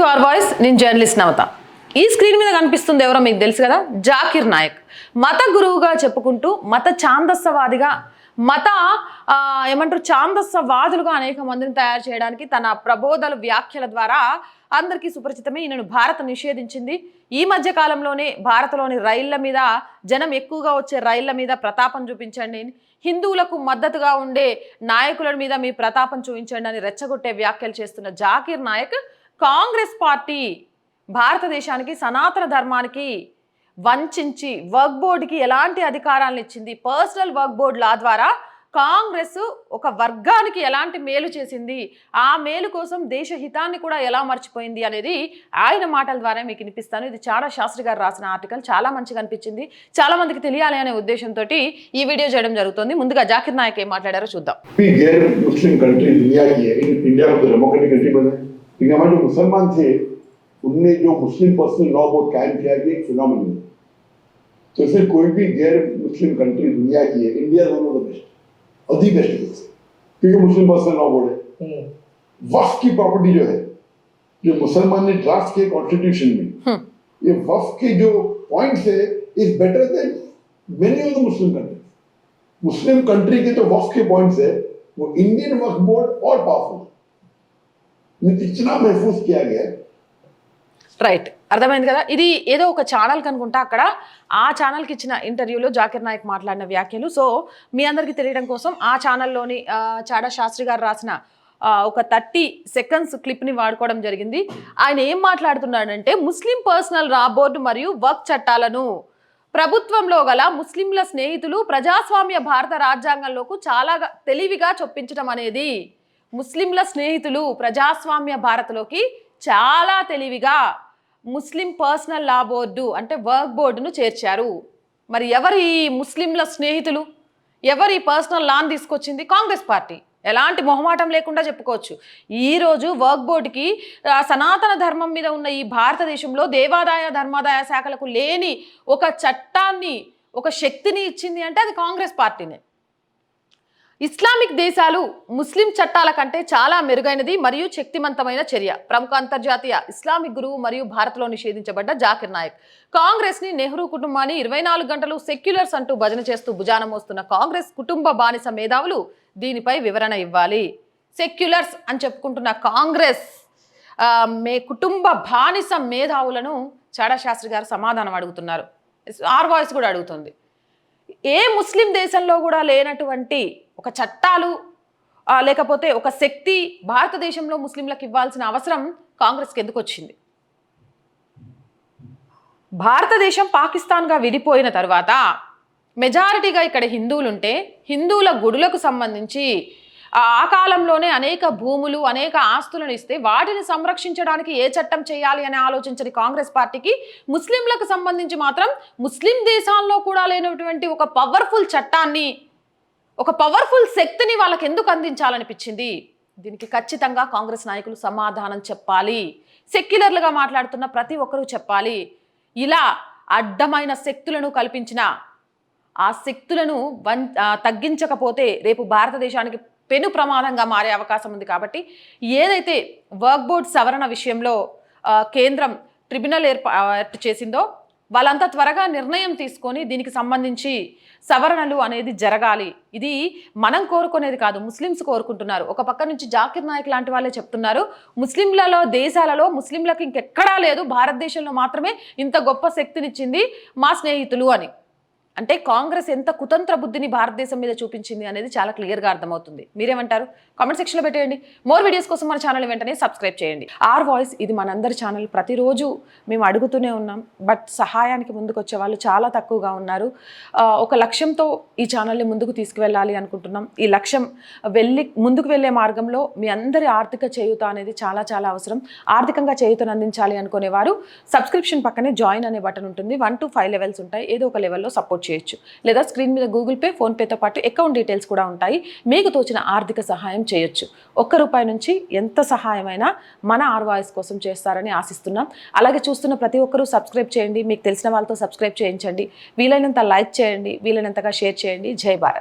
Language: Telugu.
Hour voice. నేను జర్నలిస్ట్ నవత. ఈ స్క్రీన్ మీద కనిపిస్తుంది ఎవరో మీకు తెలుసు కదా, జాకిర్ నాయక్. మత గురువుగా చెప్పుకుంటూ మత ఛాందస్సవాదిగా ఏమంటారు ఛాందస్సవాదులుగా అనేక మందిని తయారు చేయడానికి తన ప్రబోధల వ్యాఖ్యల ద్వారా అందరికీ సుపరిచితమే. ఈయనను భారత్ నిషేధించింది. ఈ మధ్య కాలంలోనే భారత్లోని రైళ్ల మీద, జనం ఎక్కువగా వచ్చే రైళ్ల మీద ప్రతాపం చూపించండి, హిందువులకు మద్దతుగా ఉండే నాయకుల మీద మీ ప్రతాపం చూపించండి అని రెచ్చగొట్టే వ్యాఖ్యలు చేస్తున్న జాకిర్ నాయక్ కాంగ్రెస్ పార్టీ భారతదేశానికి సనాతన ధర్మానికి వంచించి వర్క్ బోర్డుకి ఎలాంటి అధికారాలను ఇచ్చింది, పర్సనల్ వర్క్ బోర్డు లా ద్వారా కాంగ్రెస్ ఒక వర్గానికి ఎలాంటి మేలు చేసింది, ఆ మేలు కోసం దేశ హితాన్ని కూడా ఎలా మర్చిపోయింది అనేది ఆయన మాటల ద్వారా మీకు వినిపిస్తాను. ఇది చాలా శాస్త్రి గారు రాసిన ఆర్టికల్, చాలా మంచిగా అనిపించింది, చాలా మందికి తెలియాలి అనే ఉద్దేశంతో ఈ వీడియో చేయడం జరుగుతుంది. ముందుగా జాకిర్ నాయక్ ఏం మాట్లాడారో చూద్దాం. मुसलमान थे उनने जो मुस्लिम पर्सनल लॉ बोर्ड कायम किया कि एक फिनोमिनल, तो फिर कोई भी गैर मुस्लिम कंट्री दुनिया की है, India one of the best और दी बेस्ट केस, क्योंकि मुस्लिम पर्सनल लॉ बोर्ड है. वक्फ की प्रॉपर्टी जो है, जो मुसलमान ने ड्राफ्ट किए कॉन्स्टिट्यूशन में, ये वक्फ के जो पॉइंट्स है is better than many of the Muslim country. Muslim country के जो वक्फ के पॉइंट्स है वो इंडियन वक्फ बोर्ड और पावरफुल इतना महफूज किया गया. రైట్, అర్థమైంది కదా. ఇది ఏదో ఒక ఛానల్ కనుకుంటా, అక్కడ ఆ ఛానల్కి ఇచ్చిన ఇంటర్వ్యూలో జాకిర్ నాయక్ మాట్లాడిన వ్యాఖ్యలు. సో మీ అందరికీ తెలియడం కోసం ఆ ఛానల్లోని చాడా శాస్త్రి గారు రాసిన ఒక 30 సెకండ్స్ క్లిప్ని వాడుకోవడం జరిగింది. ఆయన ఏం మాట్లాడుతున్నాడంటే, ముస్లిం పర్సనల్ లా బోర్డు మరియు వర్క్ చట్టాలను ప్రభుత్వంలో గల ముస్లింల స్నేహితులు ప్రజాస్వామ్య భారత రాజ్యాంగంలోకి చాలా తెలివిగా చొప్పించడం అనేది, ముస్లింల స్నేహితులు ప్రజాస్వామ్య భారత్లోకి చాలా తెలివిగా ముస్లిం పర్సనల్ లా బోర్డు అంటే వర్క్ బోర్డును చేర్చారు. మరి ఎవరి ముస్లింల స్నేహితులు, ఎవరి పర్సనల్ లాని తీసుకొచ్చింది? కాంగ్రెస్ పార్టీ. ఎలాంటి మొహమాటం లేకుండా చెప్పుకోవచ్చు. ఈరోజు వర్క్ బోర్డుకి సనాతన ధర్మం మీద ఉన్న ఈ భారతదేశంలో దేవాదాయ ధర్మాదాయ శాఖలకు లేని ఒక చట్టాన్ని, ఒక శక్తిని ఇచ్చింది అంటే అది కాంగ్రెస్ పార్టీనే. ఇస్లామిక్ దేశాలు ముస్లిం చట్టాల కంటే చాలా మెరుగైనది మరియు శక్తివంతమైన చర్య. ప్రముఖ అంతర్జాతీయ ఇస్లామిక్ గురువు మరియు భారత్లో నిషేధించబడ్డ జాకిర్ నాయక్ కాంగ్రెస్ని, నెహ్రూ కుటుంబాన్ని 24 గంటలు సెక్యులర్స్ అంటూ భజన చేస్తూ భుజాన మోస్తున్న కాంగ్రెస్ కుటుంబ బానిస మేధావులు దీనిపై వివరణ ఇవ్వాలి. సెక్యులర్స్ అని చెప్పుకుంటున్న కాంగ్రెస్ కుటుంబ బానిస మేధావులను చాడా శాస్త్రి గారు సమాధానం అడుగుతున్నారు. ఆర్ వాయిస్ కూడా అడుగుతుంది. ఏ ముస్లిం దేశంలో కూడా లేనటువంటి ఒక చట్టాలు లేకపోతే ఒక శక్తి భారతదేశంలో ముస్లింలకు ఇవ్వాల్సిన అవసరం కాంగ్రెస్కి ఎందుకు వచ్చింది? భారతదేశం పాకిస్తాన్గా విడిపోయిన తర్వాత మెజారిటీగా ఇక్కడ హిందువులు ఉంటే, హిందువుల గుడులకు సంబంధించి ఆ కాలంలోనే అనేక భూములు, అనేక ఆస్తులను ఇస్తే వాటిని సంరక్షించడానికి ఏ చట్టం చేయాలి అని ఆలోచించని కాంగ్రెస్ పార్టీకి ముస్లింలకు సంబంధించి మాత్రం ముస్లిం దేశాల్లో కూడా లేనటువంటి ఒక పవర్ఫుల్ చట్టాన్ని, ఒక పవర్ఫుల్ శక్తిని వాళ్ళకి ఎందుకు అందించాలనిపించింది? దీనికి ఖచ్చితంగా కాంగ్రెస్ నాయకులు సమాధానం చెప్పాలి. సెక్యులర్లుగా మాట్లాడుతున్న ప్రతి ఒక్కరూ చెప్పాలి. ఇలా అడ్డమైన శక్తులను కల్పించిన ఆ శక్తులను తగ్గించకపోతే రేపు భారతదేశానికి పెను ప్రమాదంగా మారే అవకాశం ఉంది. కాబట్టి ఏదైతే వర్క్ బోర్డ్ సవరణ విషయంలో కేంద్రం ట్రిబ్యునల్ ఏర్పాటు చేసిందో వాళ్ళంతా త్వరగా నిర్ణయం తీసుకొని దీనికి సంబంధించి సవరణలు అనేది జరగాలి. ఇది మనం కోరుకునేది కాదు, ముస్లిమ్స్ కోరుకుంటున్నారు. ఒక పక్క నుంచి జాకిర్ నాయక్ లాంటి వాళ్ళే చెప్తున్నారు, ముస్లింలలో దేశాలలో ముస్లింలకు ఇంకెక్కడా లేదు, భారతదేశంలో మాత్రమే ఇంత గొప్ప శక్తినిచ్చింది మా స్నేహితులు అని. అంటే కాంగ్రెస్ ఎంత కుతంత్ర బుద్ధిని భారతదేశం మీద చూపించింది అనేది చాలా క్లియర్గా అర్థమవుతుంది. మీరేమంటారు? కామెంట్ సెక్షన్లో పెట్టేయండి. మోర్ వీడియోస్ కోసం మన ఛానల్ వెంటనే సబ్స్క్రైబ్ చేయండి. ఆర్ వాయిస్ ఇది మనందరి ఛానల్. ప్రతిరోజు మేము అడుగుతూనే ఉన్నాం, బట్ సహాయానికి ముందుకు వచ్చే వాళ్ళు చాలా తక్కువగా ఉన్నారు. ఒక లక్ష్యంతో ఈ ఛానల్ని ముందుకు తీసుకువెళ్ళాలి అనుకుంటున్నాం. ఈ లక్ష్యం ముందుకు వెళ్ళే మార్గంలో మీ అందరి ఆర్థిక చేయూత అనేది చాలా చాలా అవసరం. ఆర్థికంగా చేయూతను అందించాలి అనుకునేవారు సబ్స్క్రిప్షన్ పక్కనే జాయిన్ అనే బటన్ ఉంటుంది. 1 to 5 లెవెల్స్ ఉంటాయి. ఏదో ఒక లెవెల్లో సపోర్ట్ చేయొచ్చు. లేదా స్క్రీన్ మీద గూగుల్ పే, ఫోన్పేతో పాటు అకౌంట్ డీటెయిల్స్ కూడా ఉంటాయి. మీకు తోచిన ఆర్థిక సహాయం చేయొచ్చు. ₹1 నుంచి ఎంత సహాయమైనా మన ఆర్ వాయిస్ కోసం చేస్తారని ఆశిస్తున్నాం. అలాగే చూస్తున్న ప్రతి ఒక్కరూ సబ్స్క్రైబ్ చేయండి. మీకు తెలిసిన వాళ్ళతో సబ్స్క్రైబ్ చేయించండి. వీలైనంత లైక్ చేయండి, వీలైనంతగా షేర్ చేయండి. జై భారత్.